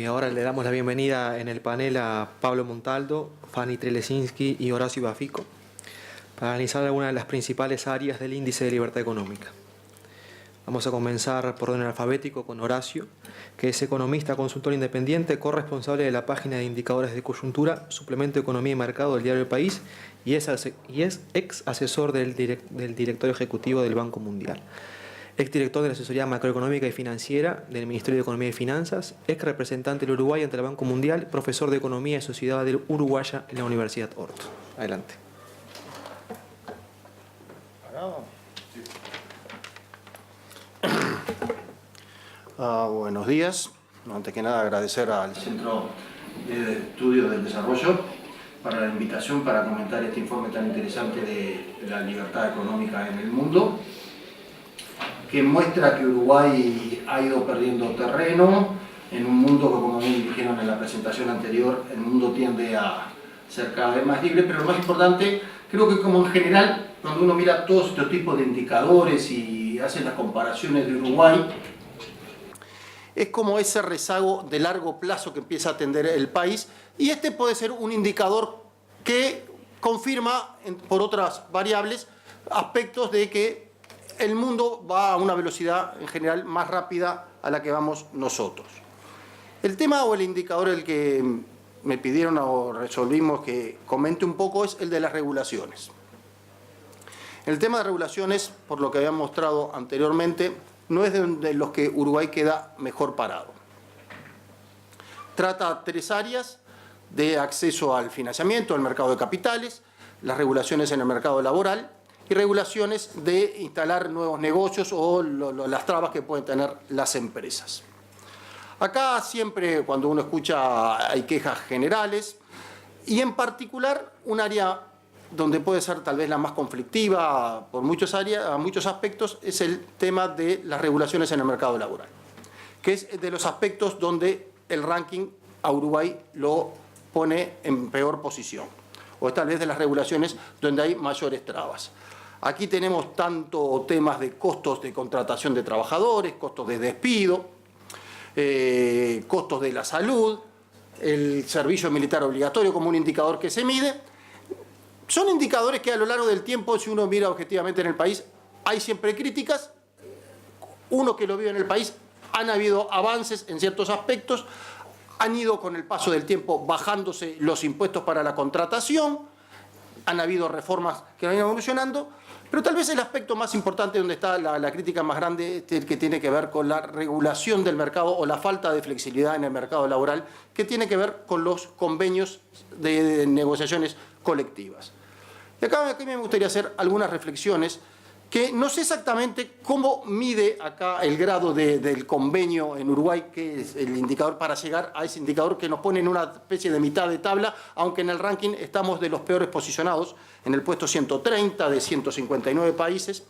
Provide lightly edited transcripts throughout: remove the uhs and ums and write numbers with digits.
Ahora le damos la bienvenida en el panel a Pablo Montaldo, Fanny Trelesinski y Horacio Bafico para analizar algunas de las principales áreas del índice de libertad económica. Vamos a comenzar por orden alfabético con Horacio, que es economista, consultor independiente, corresponsable de la página de indicadores de coyuntura, suplemento Economía y Mercado del diario El País y es ex asesor del directorio ejecutivo del Banco Mundial. Exdirector de la Asesoría Macroeconómica y Financiera del Ministerio de Economía y Finanzas, ex representante del Uruguay ante el Banco Mundial, profesor de Economía y Sociedad Uruguaya en la Universidad Orto. Adelante. Buenos días. Antes que nada agradecer al Centro de Estudios del Desarrollo para la invitación para comentar este informe tan interesante de la libertad económica en el mundo, que muestra que Uruguay ha ido perdiendo terreno en un mundo que, como bien dijeron en la presentación anterior, el mundo tiende a ser cada vez más libre, pero lo más importante, creo que como en general, cuando uno mira todos estos tipos de indicadores y hace las comparaciones de Uruguay, es como ese rezago de largo plazo que empieza a atender el país, y este puede ser un indicador que confirma, por otras variables, aspectos de que el mundo va a una velocidad en general más rápida a la que vamos nosotros. El tema o el indicador el que me pidieron o resolvimos que comente un poco es el de las regulaciones. El tema de regulaciones, por lo que había mostrado anteriormente, no es de los que Uruguay queda mejor parado. Trata tres áreas de acceso al financiamiento, al mercado de capitales, las regulaciones en el mercado laboral y regulaciones de instalar nuevos negocios o las trabas que pueden tener las empresas. Acá siempre, cuando uno escucha, hay quejas generales y en particular un área donde puede ser tal vez la más conflictiva por muchos aspectos es el tema de las regulaciones en el mercado laboral, que es de los aspectos donde el ranking a Uruguay lo pone en peor posición, o tal vez de las regulaciones donde hay mayores trabas. Aquí tenemos tanto temas de costos de contratación de trabajadores, costos de despido, costos de la salud, el servicio militar obligatorio como un indicador que se mide. Son indicadores que a lo largo del tiempo, si uno mira objetivamente en el país, hay siempre críticas. Uno que lo vive en el país, han habido avances en ciertos aspectos, han ido con el paso del tiempo bajándose los impuestos para la contratación, han habido reformas que han ido evolucionando, pero tal vez el aspecto más importante donde está la crítica más grande es el que tiene que ver con la regulación del mercado o la falta de flexibilidad en el mercado laboral, que tiene que ver con los convenios de negociaciones colectivas. Y acá me gustaría hacer algunas reflexiones que no sé exactamente cómo mide acá el grado del convenio en Uruguay, que es el indicador para llegar a ese indicador que nos pone en una especie de mitad de tabla, aunque en el ranking estamos de los peores posicionados, en el puesto 130 de 159 países.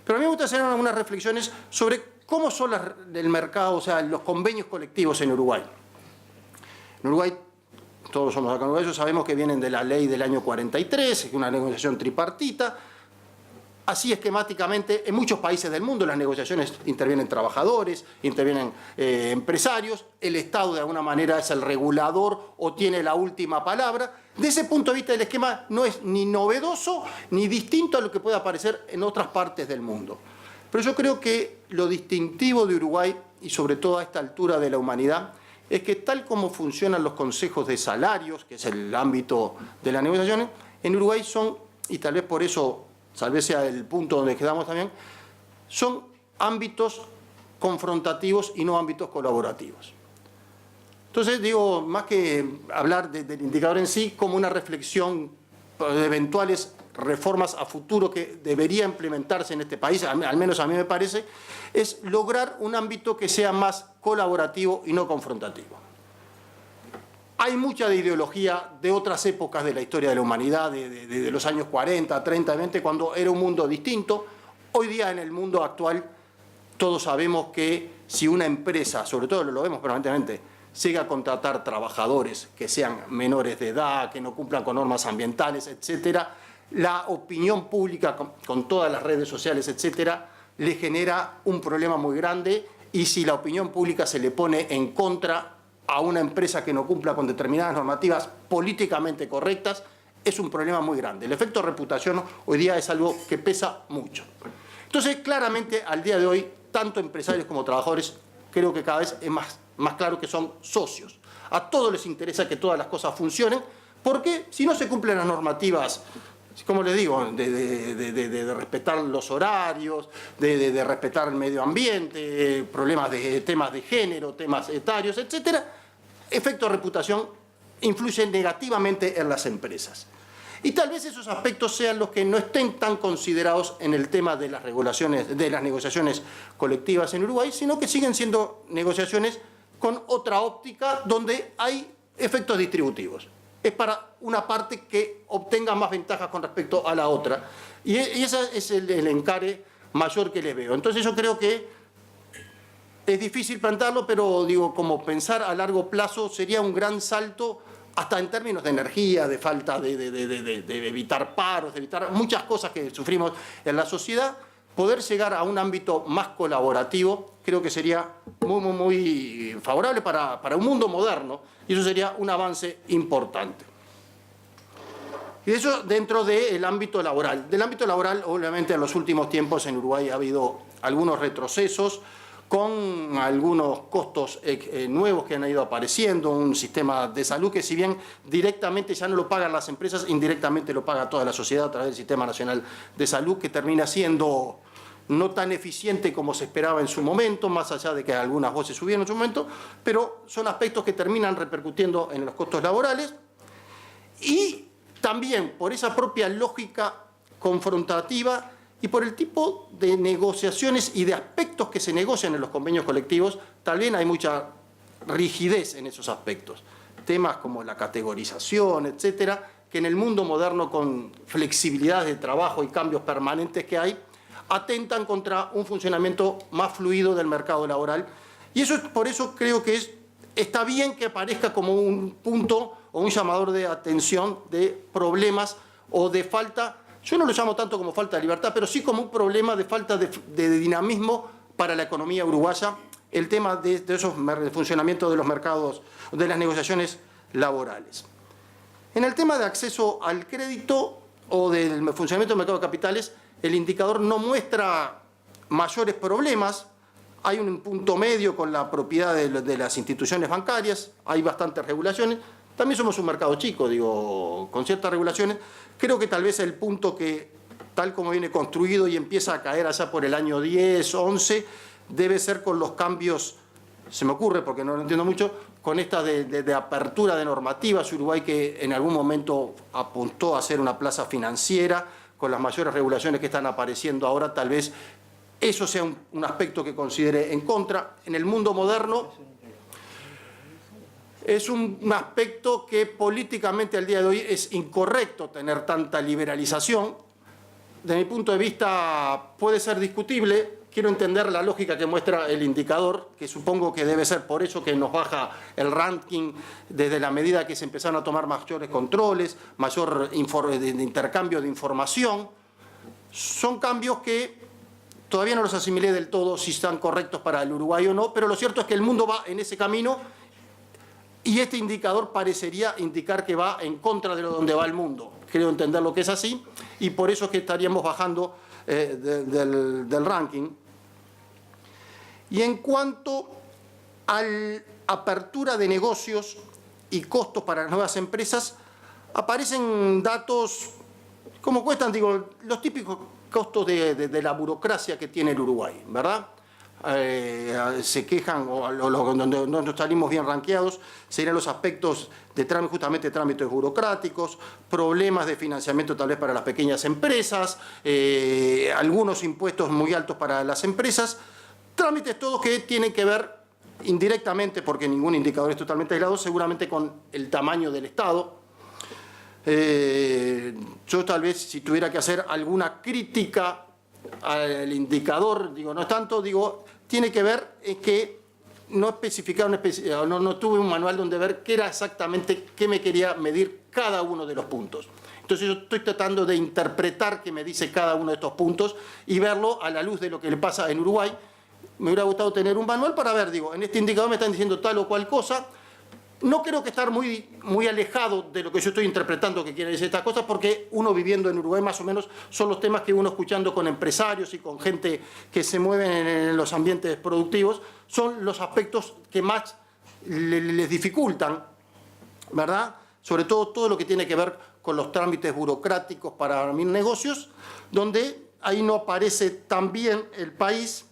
Pero a mí me gusta hacer algunas reflexiones sobre cómo son el mercado, o sea, los convenios colectivos en Uruguay. En Uruguay, todos somos acá uruguayos, sabemos que vienen de la ley del año 43, es una negociación tripartita. Así esquemáticamente, en muchos países del mundo las negociaciones intervienen trabajadores, intervienen empresarios, el Estado de alguna manera es el regulador o tiene la última palabra. De ese punto de vista el esquema no es ni novedoso ni distinto a lo que pueda aparecer en otras partes del mundo. Pero yo creo que lo distintivo de Uruguay, y sobre todo a esta altura de la humanidad, es que tal como funcionan los consejos de salarios, que es el ámbito de las negociaciones, en Uruguay son, y tal vez por eso tal vez sea el punto donde quedamos también, son ámbitos confrontativos y no ámbitos colaborativos. Entonces, digo, más que hablar del indicador en sí, como una reflexión de eventuales reformas a futuro que debería implementarse en este país, al menos a mí me parece, es lograr un ámbito que sea más colaborativo y no confrontativo. Hay mucha de ideología de otras épocas de la historia de la humanidad, de los años 40, 30, 20, cuando era un mundo distinto. Hoy día en el mundo actual todos sabemos que si una empresa, sobre todo lo vemos permanentemente, llega a contratar trabajadores que sean menores de edad, que no cumplan con normas ambientales, etcétera, la opinión pública con todas las redes sociales, etcétera, le genera un problema muy grande, y si la opinión pública se le pone en contra a una empresa que no cumpla con determinadas normativas políticamente correctas, es un problema muy grande. El efecto reputación hoy día es algo que pesa mucho. Entonces, claramente, al día de hoy, tanto empresarios como trabajadores, creo que cada vez es más claro que son socios. A todos les interesa que todas las cosas funcionen, porque si no se cumplen las normativas, como les digo, de respetar los horarios, de respetar el medio ambiente, temas de género, temas etarios, etcétera, efecto reputación influye negativamente en las empresas. Y tal vez esos aspectos sean los que no estén tan considerados en el tema de las regulaciones, de las negociaciones colectivas en Uruguay, sino que siguen siendo negociaciones con otra óptica donde hay efectos distributivos. Es para una parte que obtenga más ventajas con respecto a la otra. Y ese es el encare mayor que les veo. Entonces yo creo que es difícil plantearlo, pero digo, como pensar a largo plazo sería un gran salto, hasta en términos de energía, de falta de evitar paros, de evitar muchas cosas que sufrimos en la sociedad. Poder llegar a un ámbito más colaborativo creo que sería muy favorable para un mundo moderno, y eso sería un avance importante. Y eso dentro del ámbito laboral. Del ámbito laboral, obviamente, en los últimos tiempos en Uruguay ha habido algunos retrocesos, con algunos costos nuevos que han ido apareciendo, un sistema de salud que, si bien directamente ya no lo pagan las empresas, indirectamente lo paga toda la sociedad a través del Sistema Nacional de Salud, que termina siendo no tan eficiente como se esperaba en su momento, más allá de que algunas voces subieron en su momento, pero son aspectos que terminan repercutiendo en los costos laborales. Y también por esa propia lógica confrontativa y por el tipo de negociaciones y de aspectos que se negocian en los convenios colectivos, también hay mucha rigidez en esos aspectos. Temas como la categorización, etcétera, que en el mundo moderno, con flexibilidad de trabajo y cambios permanentes que hay, atentan contra un funcionamiento más fluido del mercado laboral. Y por eso creo que está bien que aparezca como un punto o un llamador de atención de problemas o de falta. Yo no lo llamo tanto como falta de libertad, pero sí como un problema de falta de dinamismo para la economía uruguaya, el tema de esos funcionamientos de los mercados, de las negociaciones laborales. En el tema de acceso al crédito o del funcionamiento del mercado de capitales, el indicador no muestra mayores problemas. Hay un punto medio con la propiedad de las instituciones bancarias, hay bastantes regulaciones. También somos un mercado chico, digo, con ciertas regulaciones. Creo que tal vez el punto que, tal como viene construido y empieza a caer allá por el año 10, 11, debe ser con los cambios, se me ocurre porque no lo entiendo mucho, con esta de apertura de normativas. Uruguay, que en algún momento apuntó a ser una plaza financiera, con las mayores regulaciones que están apareciendo ahora, tal vez eso sea un aspecto que considere en contra. En el mundo moderno es un aspecto que políticamente al día de hoy es incorrecto tener tanta liberalización. Desde mi punto de vista puede ser discutible. Quiero entender la lógica que muestra el indicador, que supongo que debe ser por eso que nos baja el ranking desde la medida que se empezaron a tomar mayores controles, mayor intercambio de información. Son cambios que todavía no los asimilé del todo si están correctos para el Uruguay o no, pero lo cierto es que el mundo va en ese camino y este indicador parecería indicar que va en contra de donde va el mundo. Creo entender lo que es así y por eso es que estaríamos bajando del ranking. Y en cuanto a la apertura de negocios y costos para las nuevas empresas, aparecen datos, como cuestan, digo, los típicos costos de la burocracia que tiene el Uruguay, ¿verdad? Se quejan, donde no salimos bien ranqueados, serían los aspectos de justamente trámites burocráticos, problemas de financiamiento tal vez para las pequeñas empresas, algunos impuestos muy altos para las empresas, trámites todos que tienen que ver indirectamente, porque ningún indicador es totalmente aislado, seguramente con el tamaño del Estado. Yo tal vez si tuviera que hacer alguna crítica al indicador, digo, no es tanto, digo, tiene que ver en que no especificaron, no tuve un manual donde ver qué era exactamente, qué me quería medir cada uno de los puntos. Entonces yo estoy tratando de interpretar qué me dice cada uno de estos puntos y verlo a la luz de lo que le pasa en Uruguay. Me hubiera gustado tener un manual para ver, digo, en este indicador me están diciendo tal o cual cosa. No creo que estar muy alejado de lo que yo estoy interpretando que quieren decir estas cosas, porque uno viviendo en Uruguay más o menos son los temas que uno escuchando con empresarios y con gente que se mueve en los ambientes productivos, son los aspectos que más les dificultan, ¿verdad? Sobre todo lo que tiene que ver con los trámites burocráticos para abrir negocios, donde ahí no aparece tan bien el país.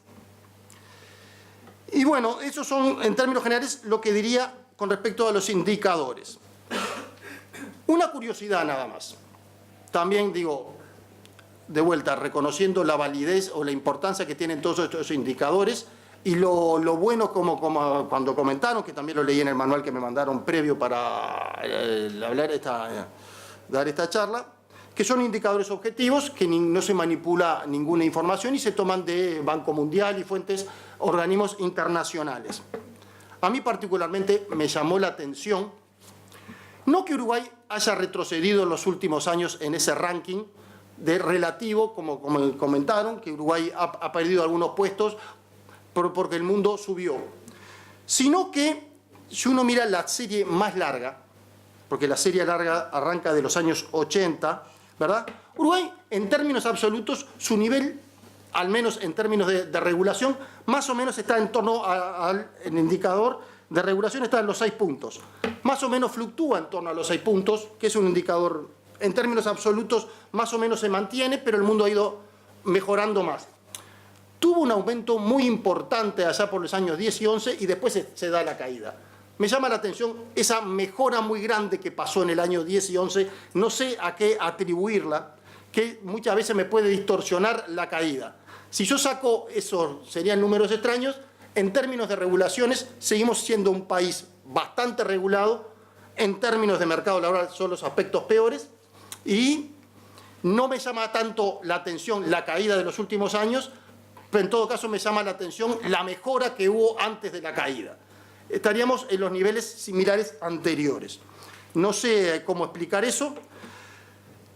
Y bueno, esos son en términos generales lo que diría con respecto a los indicadores. Una curiosidad nada más. También digo, de vuelta, reconociendo la validez o la importancia que tienen todos estos indicadores y lo bueno como cuando comentaron, que también lo leí en el manual que me mandaron previo para dar esta charla, que son indicadores objetivos, que no se manipula ninguna información y se toman de Banco Mundial y fuentes, organismos internacionales. A mí particularmente me llamó la atención, no que Uruguay haya retrocedido en los últimos años en ese ranking de relativo, como comentaron, que Uruguay ha perdido algunos puestos porque el mundo subió, sino que si uno mira la serie más larga, porque la serie larga arranca de los años 80, ¿verdad? Uruguay, en términos absolutos, su nivel, al menos en términos de regulación, más o menos está en torno al indicador de regulación, está en los 6 puntos. Más o menos fluctúa en torno a los 6 puntos, que es un indicador, en términos absolutos, más o menos se mantiene, pero el mundo ha ido mejorando más. Tuvo un aumento muy importante allá por los años 10 y 11 y después se da la caída. Me llama la atención esa mejora muy grande que pasó en el año 10 y 11, no sé a qué atribuirla, que muchas veces me puede distorsionar la caída. Si yo saco esos, serían números extraños, en términos de regulaciones seguimos siendo un país bastante regulado, en términos de mercado laboral son los aspectos peores y no me llama tanto la atención la caída de los últimos años, pero en todo caso me llama la atención la mejora que hubo antes de la caída. Estaríamos en los niveles similares anteriores. No sé cómo explicar eso.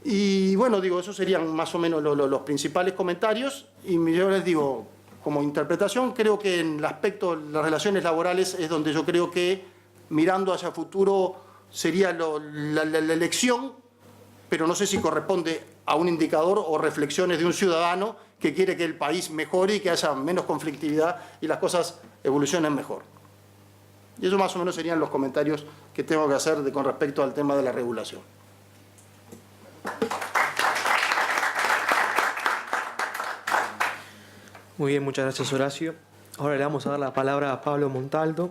Y bueno, digo, esos serían más o menos los principales comentarios. Y yo les digo, como interpretación, creo que en el aspecto de las relaciones laborales es donde yo creo que, mirando hacia el futuro, sería la elección, pero no sé si corresponde a un indicador o reflexiones de un ciudadano que quiere que el país mejore y que haya menos conflictividad y las cosas evolucionen mejor. Y eso más o menos serían los comentarios que tengo que hacer con respecto al tema de la regulación. Muy bien, muchas gracias, Horacio. Ahora le vamos a dar la palabra a Pablo Montaldo,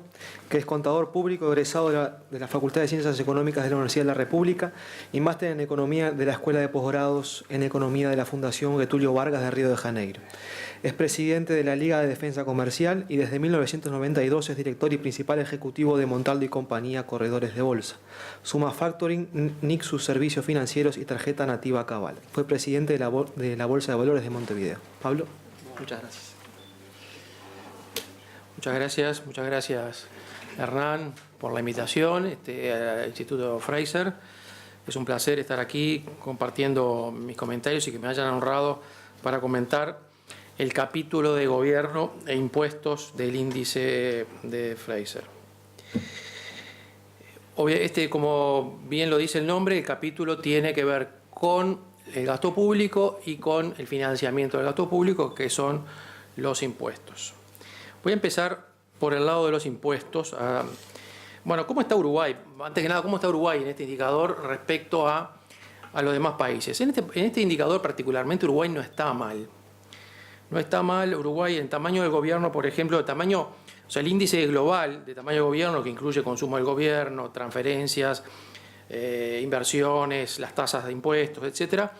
que es contador público egresado de la Facultad de Ciencias Económicas de la Universidad de la República y máster en Economía de la Escuela de Posgrados en Economía de la Fundación Getúlio Vargas de Río de Janeiro. Es presidente de la Liga de Defensa Comercial y desde 1992 es director y principal ejecutivo de Montaldo y Compañía Corredores de Bolsa, Suma Factoring, Nixus Servicios Financieros y Tarjeta Nativa Cabal. Fue presidente de la Bolsa de Valores de Montevideo. Pablo, muchas gracias. Muchas gracias Hernán por la invitación al Instituto Fraser. Es un placer estar aquí compartiendo mis comentarios y que me hayan honrado para comentar el capítulo de gobierno e impuestos del índice de Fraser. Como bien lo dice el nombre, el capítulo tiene que ver con el gasto público y con el financiamiento del gasto público, que son los impuestos. Voy a empezar por el lado de los impuestos. Bueno, ¿cómo está Uruguay? Antes que nada, ¿cómo está Uruguay en este indicador respecto a los demás países? En este indicador particularmente Uruguay no está mal. No está mal Uruguay en tamaño del gobierno, por ejemplo, el índice global de tamaño del gobierno, que incluye consumo del gobierno, transferencias, inversiones, las tasas de impuestos, etcétera.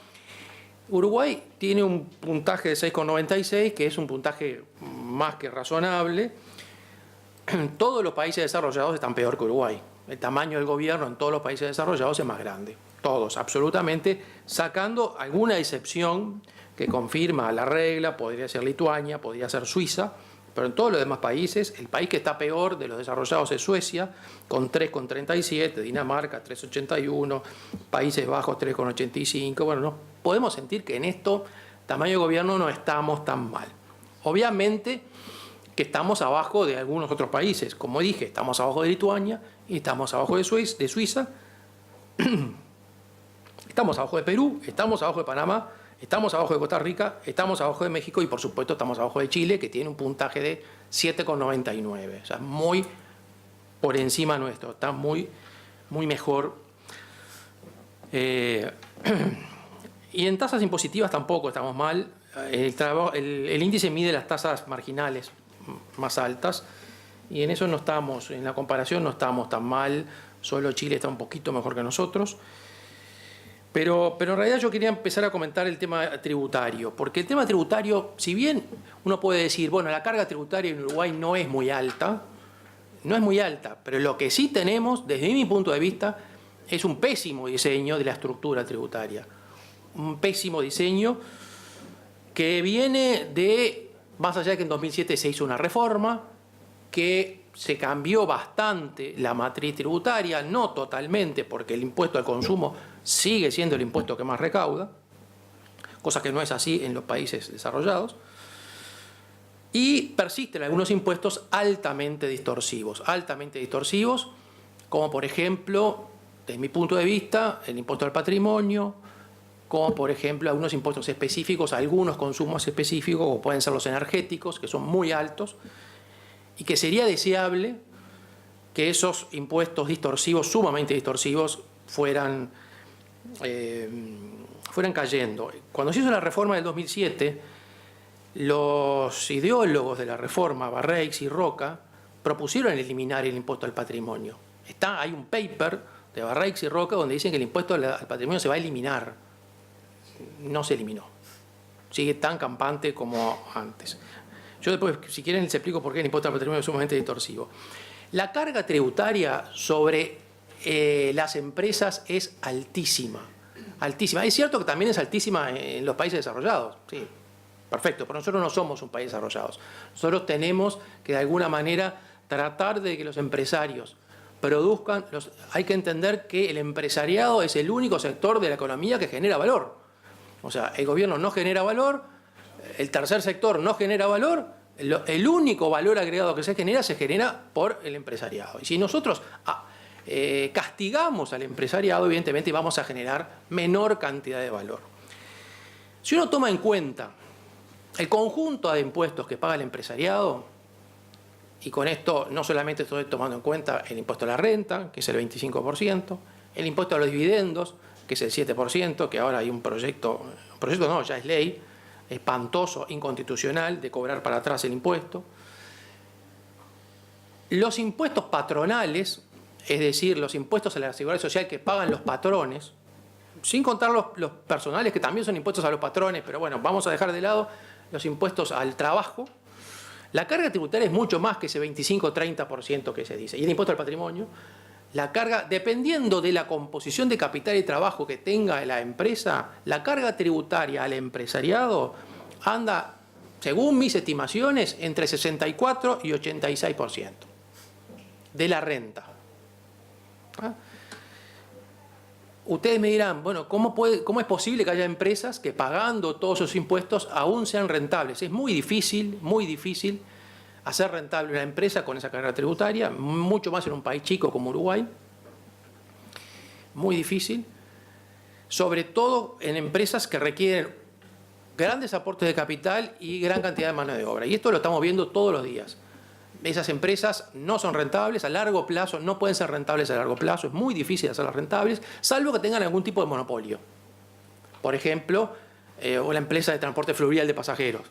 Uruguay tiene un puntaje de 6,96, que es un puntaje más que razonable. todos los países desarrollados están peor que Uruguay. El tamaño del gobierno en todos los países desarrollados es más grande. Todos, absolutamente, sacando alguna excepción que confirma la regla, podría ser Lituania, podría ser Suiza, pero en todos los demás países, el país que está peor de los desarrollados es Suecia, con 3,37, Dinamarca 3,81, Países Bajos 3,85. Bueno, no podemos sentir que en esto, tamaño de gobierno, no estamos tan mal. Obviamente que estamos abajo de algunos otros países. Como dije, estamos abajo de Lituania y estamos abajo de Suiza. Estamos abajo de Perú, estamos abajo de Panamá, estamos abajo de Costa Rica, estamos abajo de México y, por supuesto, estamos abajo de Chile, que tiene un puntaje de 7,99. O sea, muy por encima nuestro, está muy mejor. Y en tasas impositivas tampoco estamos mal. El índice mide las tasas marginales más altas y en eso no estamos, en la comparación no estamos tan mal. Solo Chile está un poquito mejor que nosotros. Pero en realidad yo quería empezar a comentar el tema tributario, porque el tema tributario, si bien uno puede decir, bueno, la carga tributaria en Uruguay no es muy alta, pero lo que sí tenemos, desde mi punto de vista, es un pésimo diseño de la estructura tributaria. Un pésimo diseño que viene de, más allá de que en 2007 se hizo una reforma, que se cambió bastante la matriz tributaria, no totalmente, porque el impuesto al consumo sigue siendo el impuesto que más recauda, cosa que no es así en los países desarrollados, y persisten algunos impuestos altamente distorsivos, como por ejemplo, desde mi punto de vista, el impuesto al patrimonio, como por ejemplo algunos impuestos específicos, algunos consumos específicos, como pueden ser los energéticos, que son muy altos, y que sería deseable que esos impuestos distorsivos, sumamente distorsivos, fueran cayendo. Cuando se hizo la reforma del 2007, los ideólogos de la reforma, Barreix y Roca, propusieron eliminar el impuesto al patrimonio. Hay un paper de Barreix y Roca donde dicen que el impuesto al patrimonio se va a eliminar. No se eliminó. Sigue tan campante como antes. Yo después, si quieren, les explico por qué el impuesto al patrimonio es sumamente distorsivo. La carga tributaria sobre las empresas es altísima. Altísima. Es cierto que también es altísima en los países desarrollados. Sí, perfecto, pero nosotros no somos un país desarrollado. Nosotros tenemos que, de alguna manera, tratar de que los empresarios produzcan. Hay que entender que el empresariado es el único sector de la economía que genera valor. O sea, el gobierno no genera valor, el tercer sector no genera valor, el único valor agregado que se genera por el empresariado. Y si nosotros castigamos al empresariado, evidentemente vamos a generar menor cantidad de valor. Si uno toma en cuenta el conjunto de impuestos que paga el empresariado, y con esto no solamente estoy tomando en cuenta el impuesto a la renta, que es el 25%, el impuesto a los dividendos, que es el 7%, que ahora hay un proyecto no, ya es ley, espantoso, inconstitucional, de cobrar para atrás el impuesto. Los impuestos patronales, es decir, los impuestos a la seguridad social que pagan los patrones, sin contar los personales, que también son impuestos a los patrones, pero bueno, vamos a dejar de lado los impuestos al trabajo. La carga tributaria es mucho más que ese 25-30% que se dice. Y el impuesto al patrimonio, la carga, dependiendo de la composición de capital y trabajo que tenga la empresa, la carga tributaria al empresariado anda, según mis estimaciones, entre 64 y 86% de la renta. ¿Ah? Ustedes me dirán, bueno, ¿cómo es posible que haya empresas que pagando todos esos impuestos aún sean rentables? Es muy difícil hacer rentable una empresa con esa carga tributaria, mucho más en un país chico como Uruguay. Muy difícil. Sobre todo en empresas que requieren grandes aportes de capital y gran cantidad de mano de obra. Y esto lo estamos viendo todos los días. Esas empresas no son rentables a largo plazo, no pueden ser rentables a largo plazo, es muy difícil hacerlas rentables, salvo que tengan algún tipo de monopolio. Por ejemplo, la empresa de transporte fluvial de pasajeros,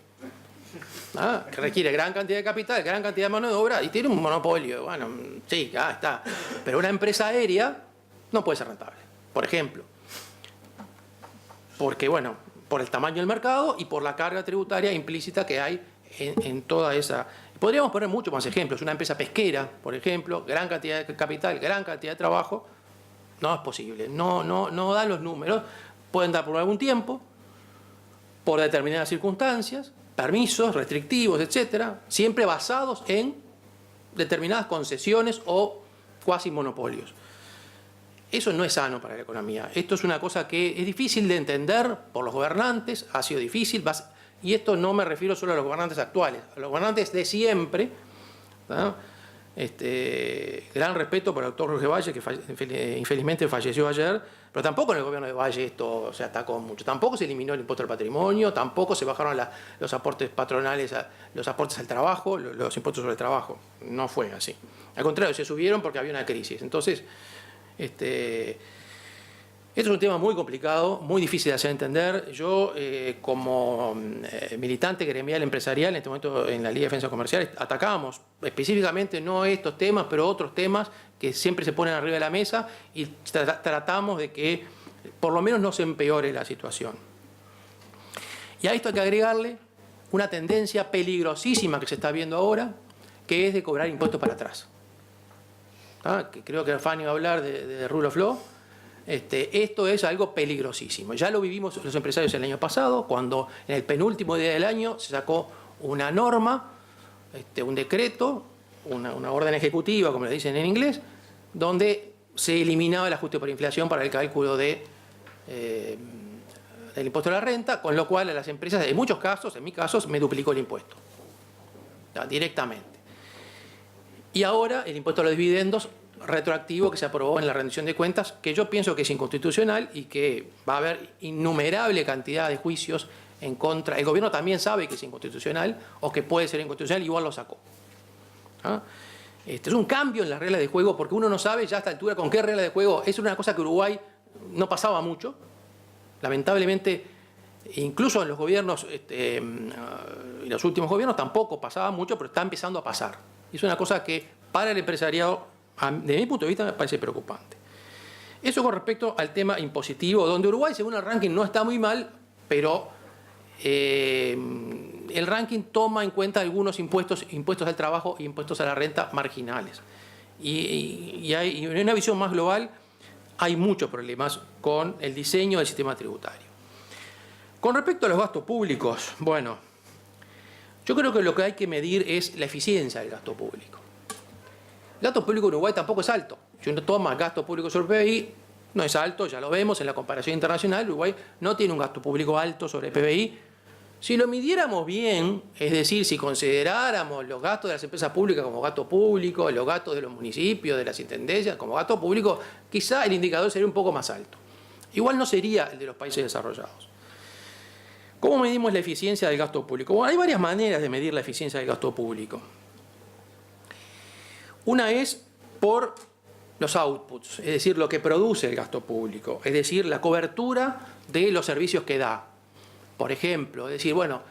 que requiere gran cantidad de capital, gran cantidad de mano de obra y tiene un monopolio. Bueno, sí, está. Pero una empresa aérea no puede ser rentable, por ejemplo. Porque, bueno, por el tamaño del mercado y por la carga tributaria implícita que hay en toda esa. Podríamos poner muchos más ejemplos. Una empresa pesquera, por ejemplo, gran cantidad de capital, gran cantidad de trabajo, no es posible. No dan los números. Pueden dar por algún tiempo, por determinadas circunstancias, permisos restrictivos, etcétera, siempre basados en determinadas concesiones o cuasi monopolios. Eso no es sano para la economía. Esto es una cosa que es difícil de entender por los gobernantes, ha sido difícil, y esto no me refiero solo a los gobernantes actuales, a los gobernantes de siempre, ¿no? Gran respeto para el doctor Jorge Valle, que infelizmente falleció ayer, pero tampoco en el gobierno de Valle esto se atacó mucho. Tampoco se eliminó el impuesto al patrimonio, tampoco se bajaron los aportes patronales, los aportes al trabajo, los impuestos sobre el trabajo. No fue así. Al contrario, se subieron porque había una crisis. Entonces, esto es un tema muy complicado, muy difícil de hacer entender. Yo, como militante gremial empresarial, en este momento en la Liga de Defensa Comercial, atacamos específicamente no estos temas, pero otros temas que siempre se ponen arriba de la mesa y tratamos de que por lo menos no se empeore la situación. Y a esto hay que agregarle una tendencia peligrosísima que se está viendo ahora, que es de cobrar impuestos para atrás. Que creo que Fanny va a hablar de Rule of Law. Esto es algo peligrosísimo. Ya lo vivimos los empresarios el año pasado, cuando en el penúltimo día del año se sacó una norma, un decreto, una orden ejecutiva, como le dicen en inglés, donde se eliminaba el ajuste por inflación para el cálculo del impuesto a la renta, con lo cual a las empresas, en muchos casos, en mi caso, me duplicó el impuesto, directamente. Y ahora el impuesto a los dividendos retroactivo que se aprobó en la rendición de cuentas, que yo pienso que es inconstitucional y que va a haber innumerable cantidad de juicios en contra. El gobierno también sabe que es inconstitucional o que puede ser inconstitucional, igual lo sacó. Es un cambio en las reglas de juego porque uno no sabe ya a esta altura con qué regla de juego. Es una cosa que Uruguay no pasaba mucho. Lamentablemente, incluso en los gobiernos, en los últimos gobiernos tampoco pasaba mucho, pero está empezando a pasar. Es una cosa que para el empresariado, desde mi punto de vista, me parece preocupante. Eso con respecto al tema impositivo, donde Uruguay, según el ranking, no está muy mal, pero el ranking toma en cuenta algunos impuestos al trabajo e impuestos a la renta marginales. Y en una visión más global, hay muchos problemas con el diseño del sistema tributario. Con respecto a los gastos públicos, bueno, yo creo que lo que hay que medir es la eficiencia del gasto público. El gasto público en Uruguay tampoco es alto. Si uno toma gasto público sobre PBI, no es alto, ya lo vemos en la comparación internacional. Uruguay no tiene un gasto público alto sobre PBI. Si lo midiéramos bien, es decir, si consideráramos los gastos de las empresas públicas como gasto público, los gastos de los municipios, de las intendencias como gasto público, quizá el indicador sería un poco más alto. Igual no sería el de los países desarrollados. ¿Cómo medimos la eficiencia del gasto público? Bueno, hay varias maneras de medir la eficiencia del gasto público. Una es por los outputs, es decir, lo que produce el gasto público, es decir, la cobertura de los servicios que da. Por ejemplo, es decir, bueno,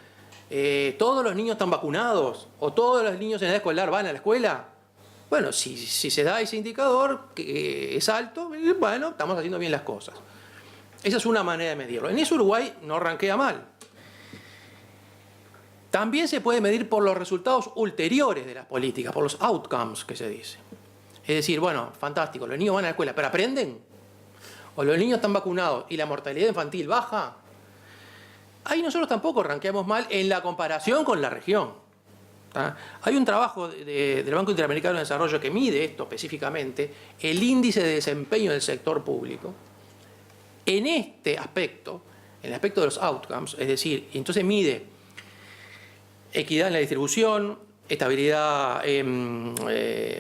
¿todos los niños están vacunados? ¿O todos los niños en edad escolar van a la escuela? Bueno, si se da ese indicador que es alto, bueno, estamos haciendo bien las cosas. Esa es una manera de medirlo. En eso Uruguay no rankea mal. También se puede medir por los resultados ulteriores de las políticas, por los outcomes que se dice. Es decir, bueno, fantástico, los niños van a la escuela, ¿pero aprenden? ¿O los niños están vacunados y la mortalidad infantil baja? Ahí nosotros tampoco rankeamos mal en la comparación con la región. Hay un trabajo del Banco Interamericano de Desarrollo que mide esto específicamente, el índice de desempeño del sector público. En este aspecto, en el aspecto de los outcomes, es decir, entonces mide equidad en la distribución, estabilidad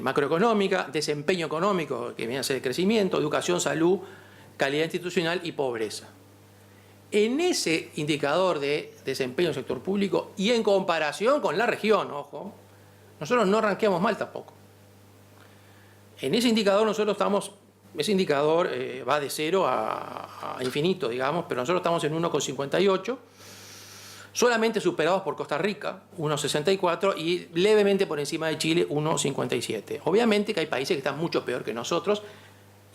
macroeconómica, desempeño económico, que viene a ser el crecimiento, educación, salud, calidad institucional y pobreza. En ese indicador de desempeño del sector público y en comparación con la región, ojo, nosotros no rankeamos mal tampoco. En ese indicador nosotros estamos, ese indicador va de 0 a infinito, digamos, pero nosotros estamos en 1,58, solamente superados por Costa Rica, 1,64, y levemente por encima de Chile, 1,57. Obviamente que hay países que están mucho peor que nosotros,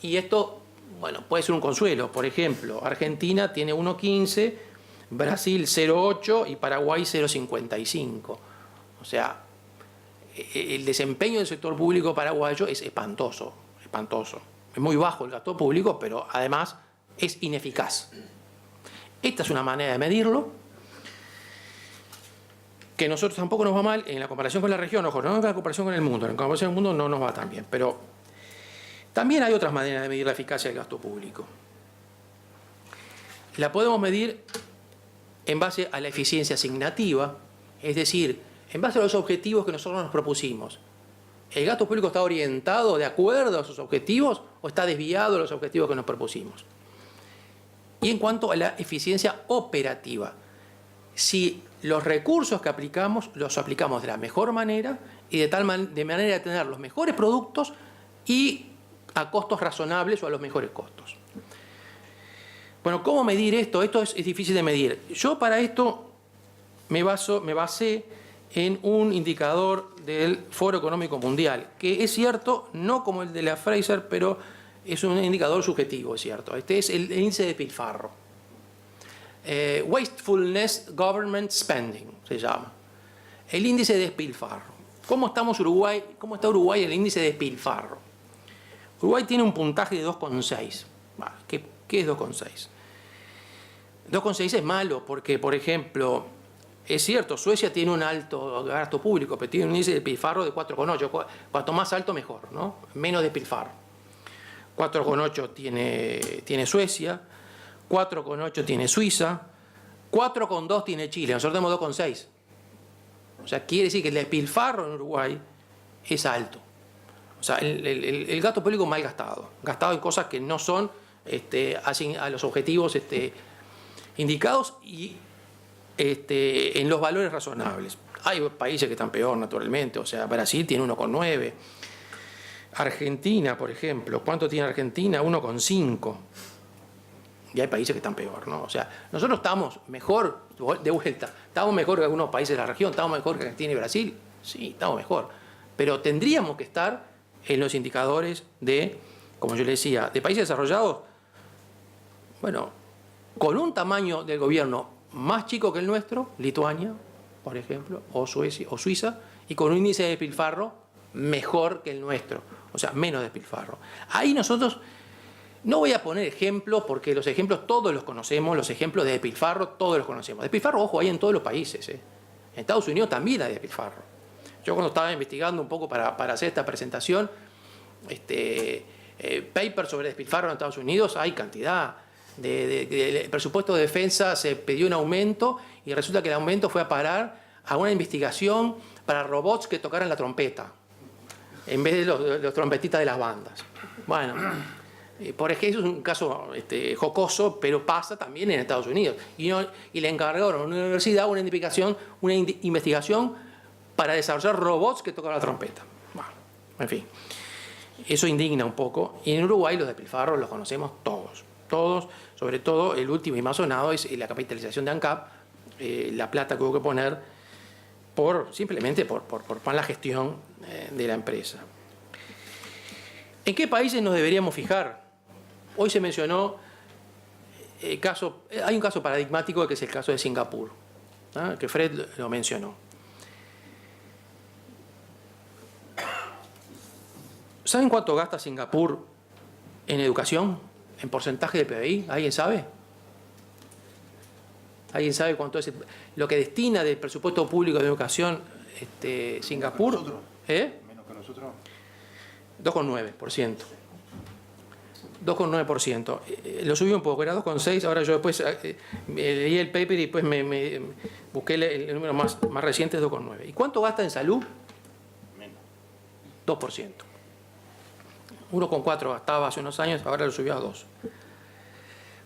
y esto, bueno, puede ser un consuelo. Por ejemplo, Argentina tiene 1,15, Brasil 0,8 y Paraguay 0,55. O sea, el desempeño del sector público paraguayo es espantoso, espantoso. Es muy bajo el gasto público, pero además es ineficaz. Esta es una manera de medirlo, que nosotros tampoco nos va mal en la comparación con la región, ojo, no en la comparación con el mundo, en la comparación con el mundo no nos va tan bien, pero también hay otras maneras de medir la eficacia del gasto público. La podemos medir en base a la eficiencia asignativa, es decir, en base a los objetivos que nosotros nos propusimos. ¿El gasto público está orientado de acuerdo a sus objetivos o está desviado de los objetivos que nos propusimos? Y en cuanto a la eficiencia operativa, si los recursos que aplicamos los aplicamos de la mejor manera y de manera de tener los mejores productos y a costos razonables o a los mejores costos. Bueno, ¿cómo medir esto? Esto es difícil de medir. Yo para esto me basé en un indicador del Foro Económico Mundial, que es cierto, no como el de la Fraser, pero es un indicador subjetivo, es cierto. Este es el índice de despilfarro. Wastefulness Government Spending se llama. El índice de despilfarro. ¿Cómo está Uruguay en el índice de despilfarro? Uruguay tiene un puntaje de 2,6. ¿Qué es 2,6? 2,6 es malo porque, por ejemplo, es cierto, Suecia tiene un alto gasto público, pero tiene un índice de despilfarro de 4,8. Cuanto más alto, mejor, ¿no? Menos despilfarro. 4,8 tiene Suecia, 4,8 tiene Suiza, 4,2 tiene Chile. Nosotros tenemos 2,6. O sea, quiere decir que el despilfarro en Uruguay es alto. O sea, el gasto público mal gastado en cosas que no son a los objetivos indicados y en los valores razonables. Hay países que están peor, naturalmente. O sea, Brasil tiene 1,9. Argentina, por ejemplo. ¿Cuánto tiene Argentina? 1,5. Y hay países que están peor, ¿no? O sea, nosotros estamos mejor, de vuelta, estamos mejor que algunos países de la región, estamos mejor que Argentina y Brasil. Sí, estamos mejor. Pero tendríamos que estar en los indicadores de, como yo le decía, de países desarrollados, bueno, con un tamaño del gobierno más chico que el nuestro, Lituania, por ejemplo, o Suecia, o Suiza, y con un índice de despilfarro mejor que el nuestro, o sea, menos despilfarro. Ahí nosotros, no voy a poner ejemplos, porque los ejemplos todos los conocemos, los ejemplos de despilfarro todos los conocemos. Despilfarro, ojo, hay en todos los países. En Estados Unidos también hay despilfarro. Yo cuando estaba investigando un poco para hacer esta presentación, papers sobre despilfarro en Estados Unidos, hay cantidad. El presupuesto de defensa se pidió un aumento y resulta que el aumento fue a parar a una investigación para robots que tocaran la trompeta en vez de los trompetistas de las bandas. Bueno, por ejemplo, es un caso jocoso, pero pasa también en Estados Unidos. Y le encargaron a una universidad una investigación para desarrollar robots que tocan la trompeta. Bueno, en fin, eso indigna un poco. Y en Uruguay los despilfarros los conocemos todos, sobre todo el último y más sonado es la capitalización de ANCAP, la plata que hubo que poner simplemente por la gestión de la empresa. ¿En qué países nos deberíamos fijar? Hoy se mencionó hay un caso paradigmático que es el caso de Singapur, ¿no? Que Fred lo mencionó. ¿Saben cuánto gasta Singapur en educación? ¿En porcentaje de PBI? ¿Alguien sabe? ¿Alguien sabe cuánto es lo que destina del presupuesto público de educación Singapur? ¿Menos que nosotros? 2,9%. 2,9%. Lo subí un poco, era 2,6%. Ahora yo después leí el paper y después me busqué el número más reciente, es 2,9%. ¿Y cuánto gasta en salud? Menos. 2%. 1,4 gastaba hace unos años, ahora lo subió a 2.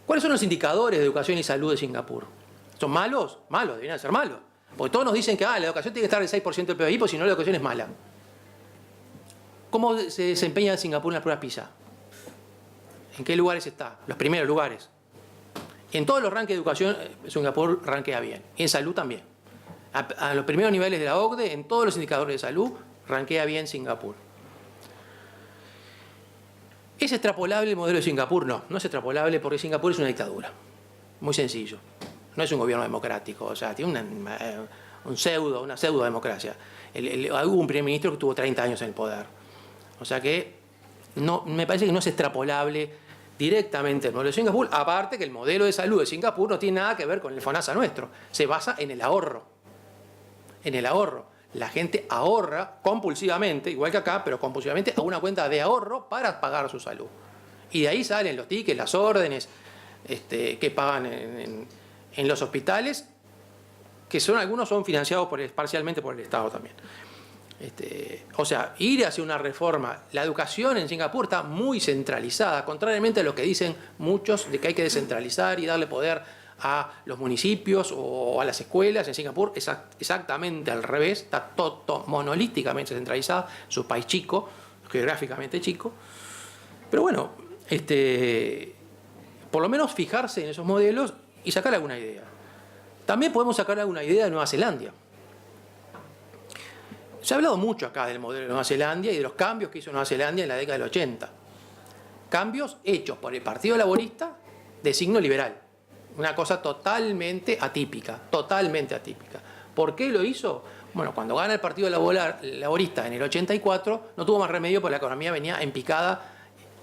¿Cuáles son los indicadores de educación y salud de Singapur? ¿Son malos? Malos, deberían ser malos. Porque todos nos dicen que la educación tiene que estar al 6% del PBI, porque si no la educación es mala. ¿Cómo se desempeña Singapur en las pruebas PISA? ¿En qué lugares está? Los primeros lugares. Y en todos los rankings de educación, Singapur rankea bien. Y en salud también. A los primeros niveles de la OCDE, en todos los indicadores de salud, rankea bien Singapur. ¿Es extrapolable el modelo de Singapur? No, no es extrapolable porque Singapur es una dictadura. Muy sencillo. No es un gobierno democrático. O sea, tiene una pseudo democracia. Hubo un primer ministro que tuvo 30 años en el poder. O sea que no, me parece que no es extrapolable directamente el modelo de Singapur, aparte que el modelo de salud de Singapur no tiene nada que ver con el FONASA nuestro. Se basa en el ahorro. En el ahorro. La gente ahorra compulsivamente, igual que acá, pero compulsivamente a una cuenta de ahorro para pagar su salud. Y de ahí salen los tickets, las órdenes que pagan en los hospitales, que algunos son financiados parcialmente por el Estado también. O sea, ir hacia una reforma. La educación en Singapur está muy centralizada, contrariamente a lo que dicen muchos de que hay que descentralizar y darle poder a los municipios o a las escuelas. En Singapur es exactamente al revés, está todo monolíticamente centralizada, es un país chico, geográficamente chico. Pero bueno, por lo menos fijarse en esos modelos y sacar alguna idea. También podemos sacar alguna idea de Nueva Zelanda. Se ha hablado mucho acá del modelo de Nueva Zelanda y de los cambios que hizo Nueva Zelanda en la década del 80. Cambios hechos por el Partido Laborista de signo liberal. Una cosa totalmente atípica, totalmente atípica. ¿Por qué lo hizo? Bueno, cuando gana el Partido Laborista en el 84, no tuvo más remedio porque la economía venía en picada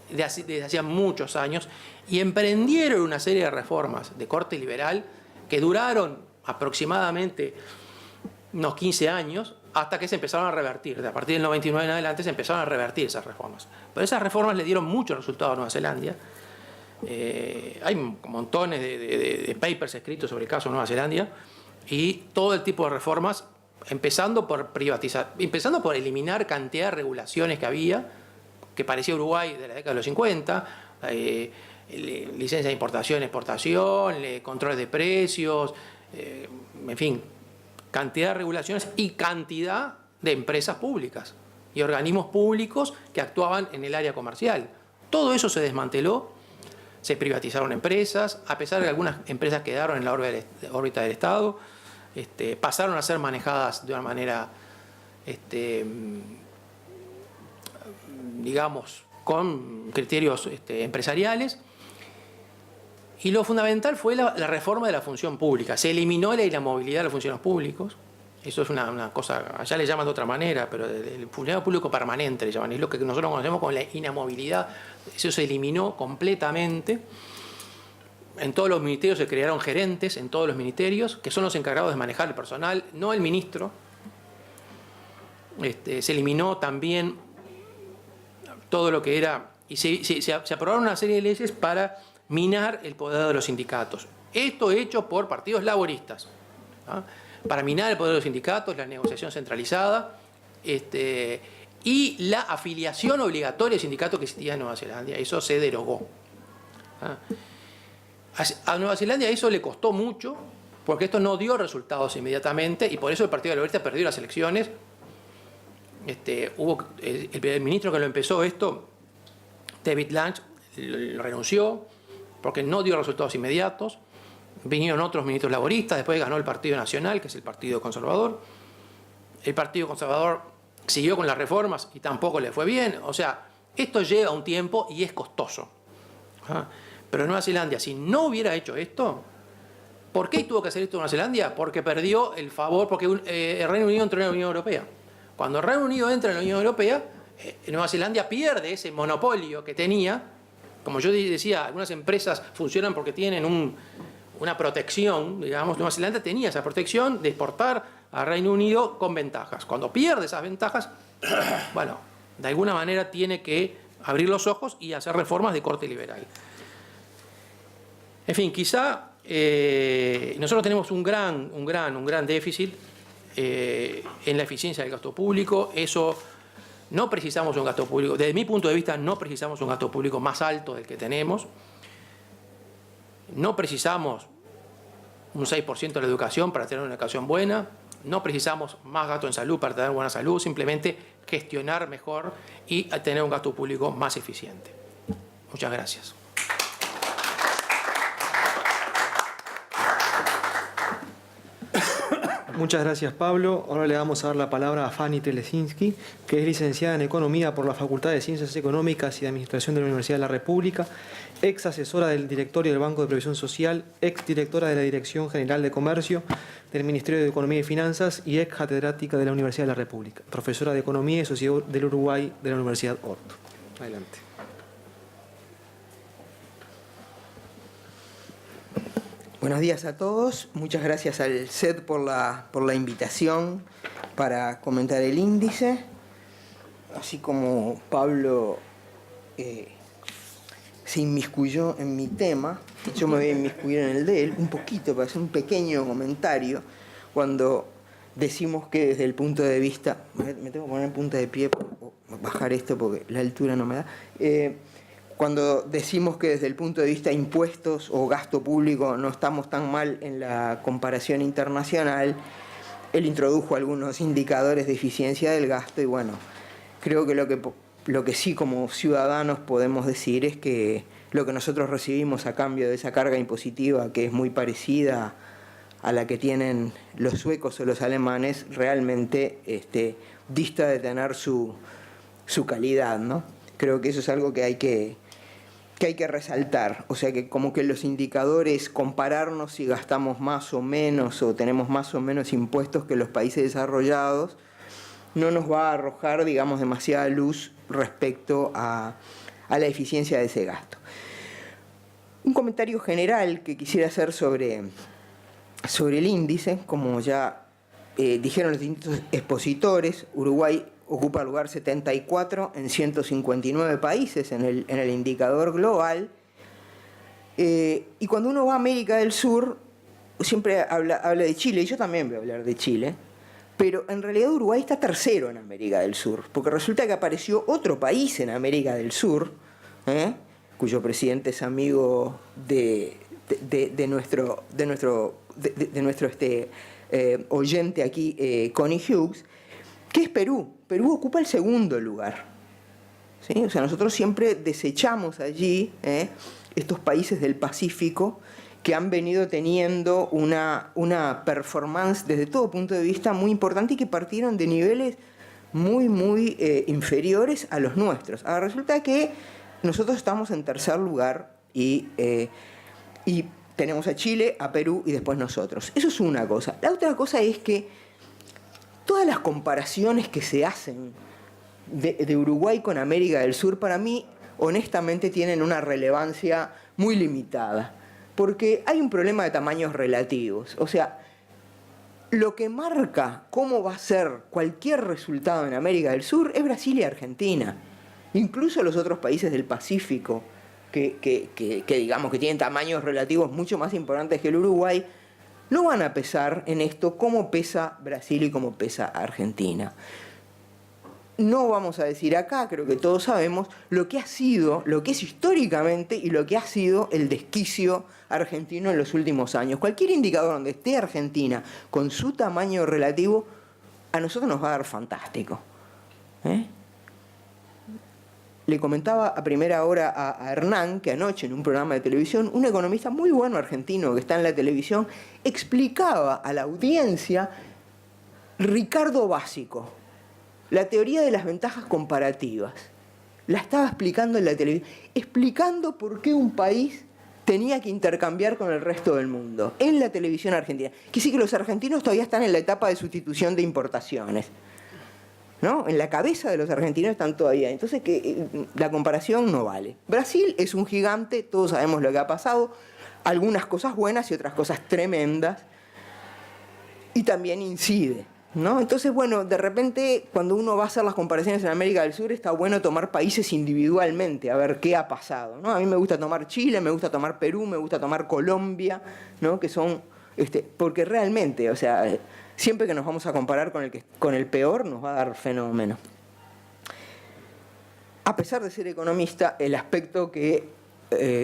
desde hacía muchos años y emprendieron una serie de reformas de corte liberal que duraron aproximadamente unos 15 años hasta que se empezaron a revertir. A partir del 99 en adelante se empezaron a revertir esas reformas. Pero esas reformas le dieron muchos resultados a Nueva Zelanda. Hay montones de papers escritos sobre el caso de Nueva Zelanda y todo el tipo de reformas, empezando por privatizar, empezando por eliminar cantidad de regulaciones que había, que parecía Uruguay de la década de los 50, licencia de importación, exportación, controles de precios, en fin, cantidad de regulaciones y cantidad de empresas públicas y organismos públicos que actuaban en el área comercial. Todo eso se desmanteló. Se privatizaron empresas, a pesar de que algunas empresas quedaron en la órbita del Estado, pasaron a ser manejadas de una manera, digamos, con criterios empresariales. Y lo fundamental fue la reforma de la función pública. Se eliminó la inamovilidad de los funcionarios públicos. Eso es una cosa, allá le llaman de otra manera, pero el funcionario público permanente le llaman. Es lo que nosotros conocemos como la inamovilidad. Eso se eliminó completamente. En todos los ministerios se crearon gerentes, en todos los ministerios, que son los encargados de manejar el personal, no el ministro. Se eliminó también todo lo que era... Y se aprobaron una serie de leyes para minar el poder de los sindicatos. Esto hecho por partidos laboristas, ¿ah? Para minar el poder de los sindicatos, la negociación centralizada y la afiliación obligatoria de sindicatos que existía en Nueva Zelanda. Eso se derogó. A Nueva Zelanda eso le costó mucho porque esto no dio resultados inmediatamente y por eso el Partido Laborista perdió las elecciones. Hubo el ministro que lo empezó esto, David Lange, lo renunció porque no dio resultados inmediatos. Vinieron otros ministros laboristas, después ganó el Partido Nacional, que es el Partido Conservador. El Partido Conservador siguió con las reformas y tampoco le fue bien. O sea, esto lleva un tiempo y es costoso. Pero Nueva Zelanda, si no hubiera hecho esto, ¿por qué tuvo que hacer esto Nueva Zelanda? Porque perdió el favor, porque el Reino Unido entró en la Unión Europea. Cuando el Reino Unido entra en la Unión Europea, Nueva Zelanda pierde ese monopolio que tenía. Como yo decía, algunas empresas funcionan porque tienen una protección, digamos. Nueva Zelanda tenía esa protección de exportar al Reino Unido con ventajas. Cuando pierde esas ventajas, bueno, de alguna manera tiene que abrir los ojos y hacer reformas de corte liberal. En fin, quizá nosotros tenemos un gran déficit en la eficiencia del gasto público. Eso no precisamos un gasto público, desde mi punto de vista no precisamos un gasto público más alto del que tenemos. No precisamos un 6% de la educación para tener una educación buena. No precisamos más gasto en salud para tener buena salud. Simplemente gestionar mejor y tener un gasto público más eficiente. Muchas gracias. Muchas gracias, Pablo. Ahora le vamos a dar la palabra a Fanny Trelesinski, que es licenciada en Economía por la Facultad de Ciencias Económicas y de Administración de la Universidad de la República, ex asesora del directorio del Banco de Previsión Social, ex directora de la Dirección General de Comercio del Ministerio de Economía y Finanzas y ex catedrática de la Universidad de la República, profesora de Economía y Sociedad del Uruguay de la Universidad Orto. Adelante. Buenos días a todos. Muchas gracias al CED por la invitación para comentar el índice. Así como Pablo se inmiscuyó en mi tema, yo me voy a inmiscuir en el de él un poquito para hacer un pequeño comentario. Cuando decimos que desde el punto de vista... Me tengo que poner en punta de pie o bajar esto porque la altura no me da. Cuando decimos que desde el punto de vista de impuestos o gasto público no estamos tan mal en la comparación internacional, él introdujo algunos indicadores de eficiencia del gasto y bueno, creo que lo que sí como ciudadanos podemos decir es que lo que nosotros recibimos a cambio de esa carga impositiva, que es muy parecida a la que tienen los suecos o los alemanes, realmente dista de tener su calidad, ¿no? Creo que eso es algo que hay que resaltar, o sea que como que los indicadores, compararnos si gastamos más o menos o tenemos más o menos impuestos que los países desarrollados, no nos va a arrojar, digamos, demasiada luz respecto a la eficiencia de ese gasto. Un comentario general que quisiera hacer sobre el índice, como ya dijeron los distintos expositores, Uruguay ocupa el lugar 74 en 159 países en el indicador global. Y cuando uno va a América del Sur, siempre habla de Chile, y yo también voy a hablar de Chile, pero en realidad Uruguay está tercero en América del Sur, porque resulta que apareció otro país en América del Sur, cuyo presidente es amigo de nuestro oyente aquí, Connie Hughes, que es Perú. Perú ocupa el segundo lugar. ¿Sí? O sea, nosotros siempre desechamos allí estos países del Pacífico que han venido teniendo una performance desde todo punto de vista muy importante y que partieron de niveles muy inferiores a los nuestros. Ahora resulta que nosotros estamos en tercer lugar y tenemos a Chile, a Perú y después nosotros. Eso es una cosa. La otra cosa es que todas las comparaciones que se hacen de Uruguay con América del Sur, para mí, honestamente, tienen una relevancia muy limitada. Porque hay un problema de tamaños relativos. O sea, lo que marca cómo va a ser cualquier resultado en América del Sur es Brasil y Argentina. Incluso los otros países del Pacífico, que digamos que tienen tamaños relativos mucho más importantes que el Uruguay, no van a pesar en esto como pesa Brasil y como pesa Argentina. No vamos a decir acá, creo que todos sabemos, lo que es históricamente y lo que ha sido el desquicio argentino en los últimos años. Cualquier indicador donde esté Argentina con su tamaño relativo, a nosotros nos va a dar fantástico. Le comentaba a primera hora a Hernán que anoche en un programa de televisión, un economista muy bueno argentino que está en la televisión, explicaba a la audiencia Ricardo Básico, la teoría de las ventajas comparativas. La estaba explicando en la televisión, explicando por qué un país tenía que intercambiar con el resto del mundo, en la televisión argentina. Que sí que los argentinos todavía están en la etapa de sustitución de importaciones, ¿no? En la cabeza de los argentinos están todavía. Entonces la comparación no vale. Brasil es un gigante, todos sabemos lo que ha pasado, algunas cosas buenas y otras cosas tremendas, y también incide, ¿no? Entonces, bueno, de repente cuando uno va a hacer las comparaciones en América del Sur está bueno tomar países individualmente, a ver qué ha pasado, ¿no? A mí me gusta tomar Chile, me gusta tomar Perú, me gusta tomar Colombia, ¿no? Que son, porque realmente, o sea, siempre que nos vamos a comparar con el peor nos va a dar fenómeno. A pesar de ser economista, el aspecto que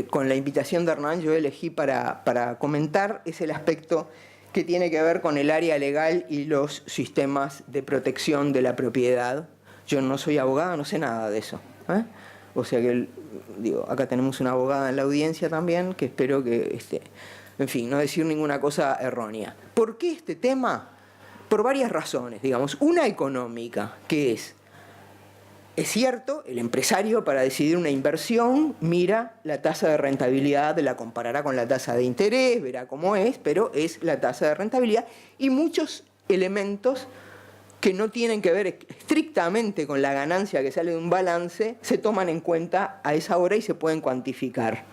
con la invitación de Hernán yo elegí para comentar es el aspecto que tiene que ver con el área legal y los sistemas de protección de la propiedad. Yo no soy abogado, no sé nada de eso. O sea que, acá tenemos una abogada en la audiencia también, que espero que, en fin, no decir ninguna cosa errónea. ¿Por qué este tema? por varias razones, digamos. Una económica, que es cierto, el empresario para decidir una inversión mira la tasa de rentabilidad, la comparará con la tasa de interés, verá cómo es, pero es la tasa de rentabilidad, y muchos elementos que no tienen que ver estrictamente con la ganancia que sale de un balance se toman en cuenta a esa hora y se pueden cuantificar.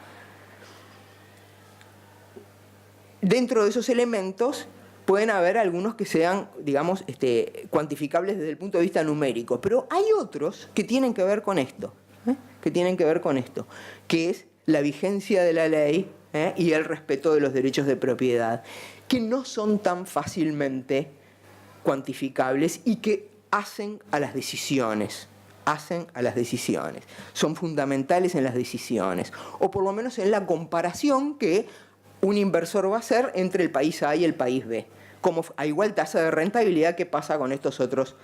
Dentro de esos elementos pueden haber algunos que sean, digamos, cuantificables desde el punto de vista numérico, pero hay otros que tienen que ver con esto, que es la vigencia de la ley y el respeto de los derechos de propiedad, que no son tan fácilmente cuantificables y que hacen a las decisiones. Son fundamentales en las decisiones, o por lo menos en la comparación que un inversor va a hacer entre el país A y el país B, como a igual tasa de rentabilidad que pasa con estos otros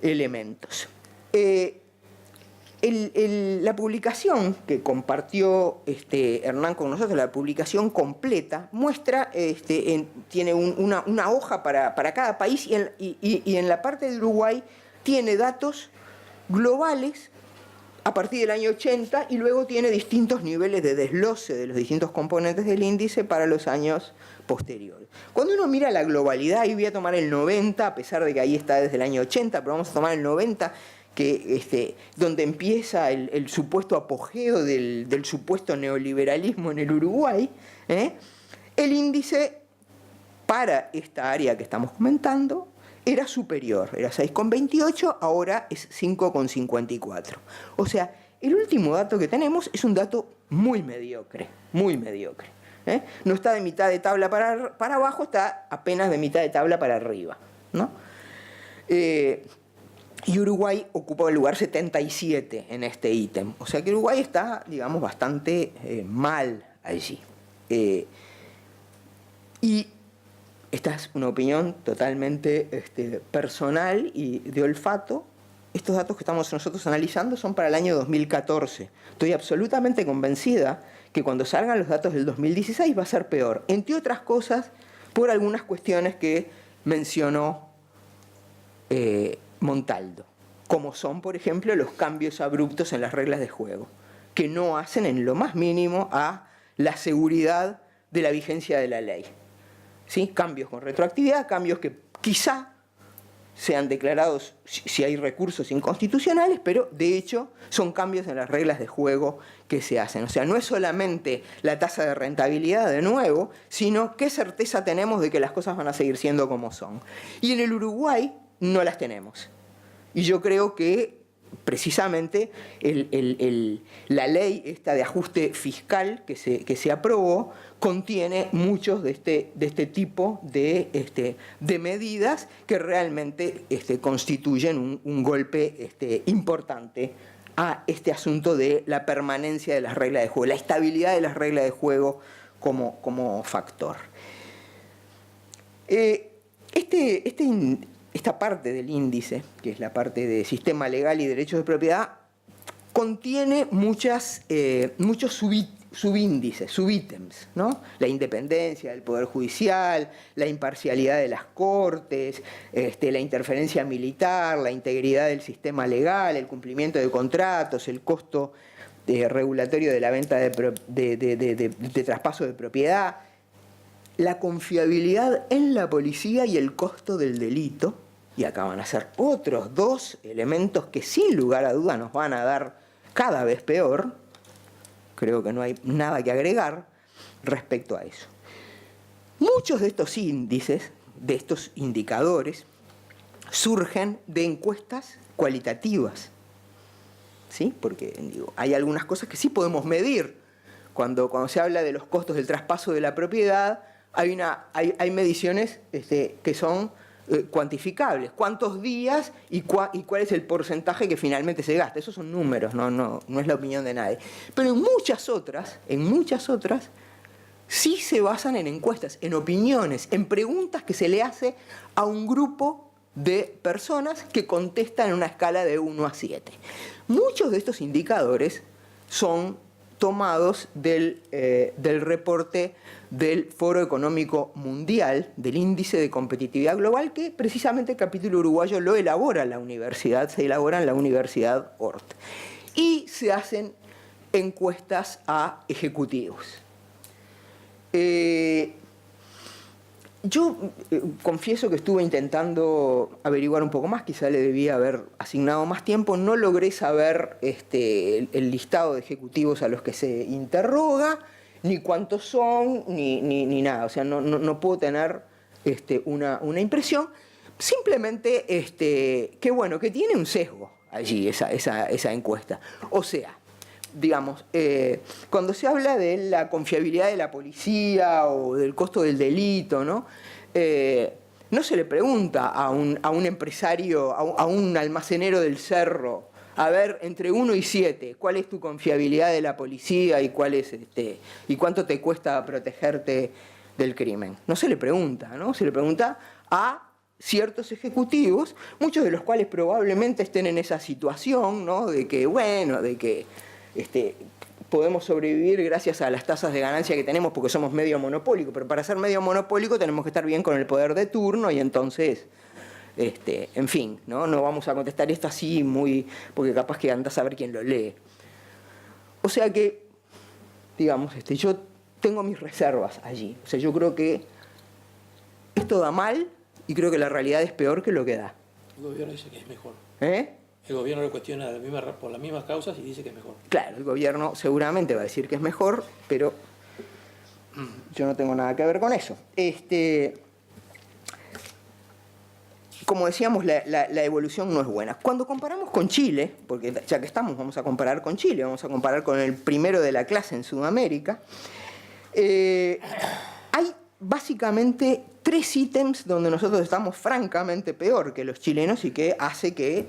elementos. La publicación que compartió Hernán con nosotros, la publicación completa, muestra, tiene una hoja para cada país y en la parte de Uruguay tiene datos globales a partir del año 80 y luego tiene distintos niveles de desglose de los distintos componentes del índice para los años posteriores. Cuando uno mira la globalidad, y voy a tomar el 90, a pesar de que ahí está desde el año 80, pero vamos a tomar el 90, que donde empieza el supuesto apogeo del supuesto neoliberalismo en el Uruguay, el índice para esta área que estamos comentando era superior, era 6,28, ahora es 5,54. O sea, el último dato que tenemos es un dato muy mediocre, No está de mitad de tabla para abajo, está apenas de mitad de tabla para arriba, ¿no? Y Uruguay ocupa el lugar 77 en este ítem. O sea que Uruguay está, digamos, bastante mal allí. Y esta es una opinión totalmente personal y de olfato. Estos datos que estamos nosotros analizando son para el año 2014. Estoy absolutamente convencida que cuando salgan los datos del 2016 va a ser peor. Entre otras cosas, por algunas cuestiones que mencionó Montaldo, como son, por ejemplo, los cambios abruptos en las reglas de juego, que no hacen en lo más mínimo a la seguridad de la vigencia de la ley. ¿Sí? Cambios con retroactividad, cambios que quizá sean declarados, si hay recursos, inconstitucionales, pero de hecho son cambios en las reglas de juego que se hacen. O sea, no es solamente la tasa de rentabilidad de nuevo, sino qué certeza tenemos de que las cosas van a seguir siendo como son. Y en el Uruguay no las tenemos. Y yo creo que precisamente la ley esta de ajuste fiscal que se aprobó contiene muchos de este tipo de medidas que realmente constituyen un golpe importante a este asunto de la permanencia de las reglas de juego, la estabilidad de las reglas de juego como factor. Esta parte del índice, que es la parte de sistema legal y derechos de propiedad, contiene muchos subíndices, subítems, ¿no? La independencia del Poder Judicial, la imparcialidad de las Cortes, la interferencia militar, la integridad del sistema legal, el cumplimiento de contratos, el costo regulatorio de la venta de traspaso de propiedad, la confiabilidad en la policía y el costo del delito. Y acá van a ser otros dos elementos que sin lugar a duda nos van a dar cada vez peor. Creo que no hay nada que agregar respecto a eso. Muchos de estos índices, de estos indicadores, surgen de encuestas cualitativas. ¿Sí? Porque hay algunas cosas que sí podemos medir. Cuando se habla de los costos del traspaso de la propiedad, hay mediciones que son cuantificables. ¿Cuántos días y cuál es el porcentaje que finalmente se gasta? Esos son números, no es la opinión de nadie. Pero en muchas otras sí se basan en encuestas, en opiniones, en preguntas que se le hace a un grupo de personas que contestan en una escala de 1 a 7. Muchos de estos indicadores son tomados del reporte del Foro Económico Mundial, del Índice de Competitividad Global, que precisamente el capítulo uruguayo lo elabora la universidad, se elabora en la Universidad Hort. Y se hacen encuestas a ejecutivos. Yo confieso que estuve intentando averiguar un poco más, quizá le debía haber asignado más tiempo, no logré saber el listado de ejecutivos a los que se interroga, ni cuántos son, ni nada, o sea, no puedo tener una impresión, simplemente que bueno, que tiene un sesgo allí esa encuesta. O sea, digamos, cuando se habla de la confiabilidad de la policía o del costo del delito, ¿no? No se le pregunta a un empresario, a un almacenero del cerro, a ver, entre 1 y 7, ¿cuál es tu confiabilidad de la policía y y cuánto te cuesta protegerte del crimen? No se le pregunta, ¿no? Se le pregunta a ciertos ejecutivos, muchos de los cuales probablemente estén en esa situación, ¿no? De que, bueno, podemos sobrevivir gracias a las tasas de ganancia que tenemos porque somos medio monopólico, pero para ser medio monopólico tenemos que estar bien con el poder de turno y entonces, en fin, no vamos a contestar esto así muy, porque capaz que andás a ver quién lo lee. O sea que, digamos, yo tengo mis reservas allí. O sea, yo creo que esto da mal y creo que la realidad es peor que lo que da. El gobierno dice que es mejor. ¿Eh? El gobierno lo cuestiona por las mismas causas y dice que es mejor. Claro, el gobierno seguramente va a decir que es mejor, pero yo no tengo nada que ver con eso. Como decíamos, la evolución no es buena. Cuando comparamos con Chile, porque ya que estamos, vamos a comparar con Chile, vamos a comparar con el primero de la clase en Sudamérica, hay básicamente 3 ítems donde nosotros estamos francamente peor que los chilenos y que hace que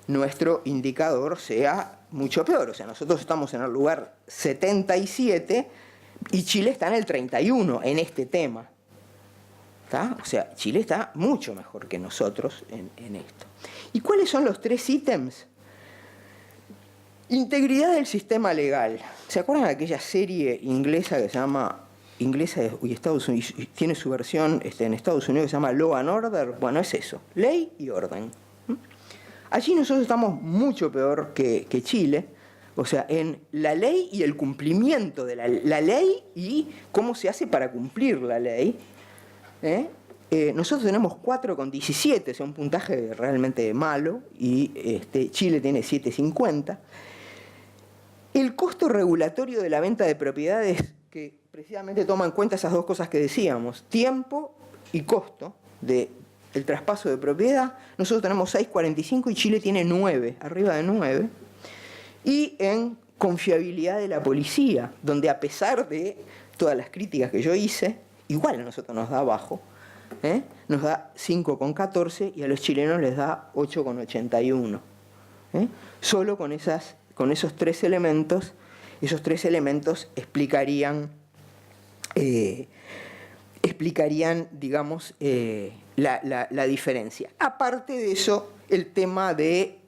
nuestro indicador sea mucho peor. O sea, nosotros estamos en el lugar 77 y Chile está en el 31 en este tema. ¿Está? O sea, Chile está mucho mejor que nosotros en esto. ¿Y cuáles son los 3 ítems? Integridad del sistema legal. ¿Se acuerdan de aquella serie inglesa que se llama... inglesa y Estados Unidos, tiene su versión en Estados Unidos que se llama Law and Order? Bueno, es eso, ley y orden. Allí nosotros estamos mucho peor que Chile, o sea, en la ley y el cumplimiento de la ley y cómo se hace para cumplir la ley. Nosotros tenemos 4,17, o sea, un puntaje realmente malo, y Chile tiene 7,50. El costo regulatorio de la venta de propiedades, que precisamente toma en cuenta esas dos cosas que decíamos, tiempo y costo del traspaso de propiedad, nosotros tenemos 6,45 y Chile tiene 9, arriba de 9. Y en confiabilidad de la policía, donde a pesar de todas las críticas que yo hice, igual a nosotros nos da bajo, nos da 5,14 y a los chilenos les da 8,81. Solo con esos 3 elementos, explicarían, digamos, la diferencia. Aparte de eso, el tema de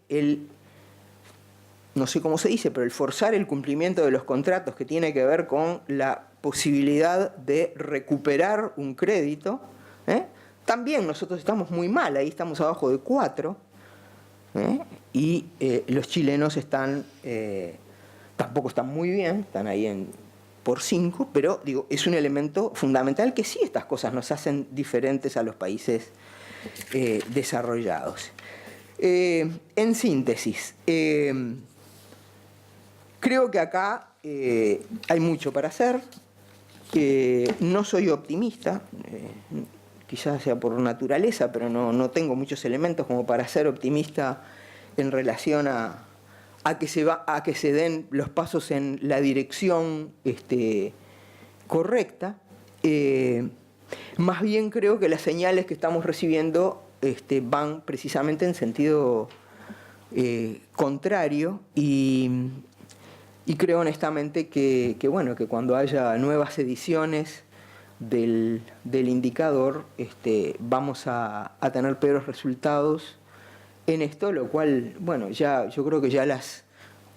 no sé cómo se dice, pero el forzar el cumplimiento de los contratos, que tiene que ver con la posibilidad de recuperar un crédito, también nosotros estamos muy mal, ahí estamos abajo de 4, y los chilenos tampoco están muy bien, están ahí por 5, pero digo, es un elemento fundamental que sí, estas cosas nos hacen diferentes a los países desarrollados. En síntesis, creo que acá hay mucho para hacer. No soy optimista, quizás sea por naturaleza, pero no tengo muchos elementos como para ser optimista en relación a que se den los pasos en la dirección correcta. Más bien creo que las señales que estamos recibiendo van precisamente en sentido contrario y creo honestamente que cuando haya nuevas ediciones del indicador vamos a tener peores resultados en esto, lo cual, yo creo que ya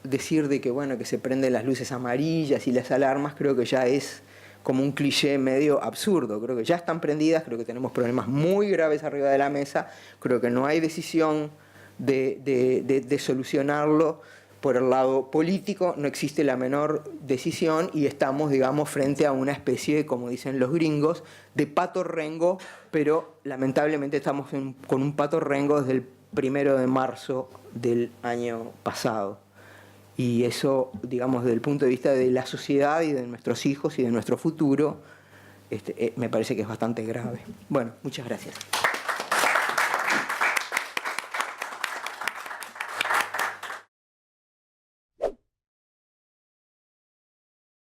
decir de que se prenden las luces amarillas y las alarmas, creo que ya es como un cliché medio absurdo. Creo que ya están prendidas, creo que tenemos problemas muy graves arriba de la mesa, creo que no hay decisión de solucionarlo por el lado político, no existe la menor decisión y estamos, digamos, frente a una especie, como dicen los gringos, de pato rengo, pero lamentablemente estamos con un pato rengo desde el 1 de marzo del año pasado. Y eso, digamos, desde el punto de vista de la sociedad y de nuestros hijos y de nuestro futuro, me parece que es bastante grave. Bueno, muchas gracias.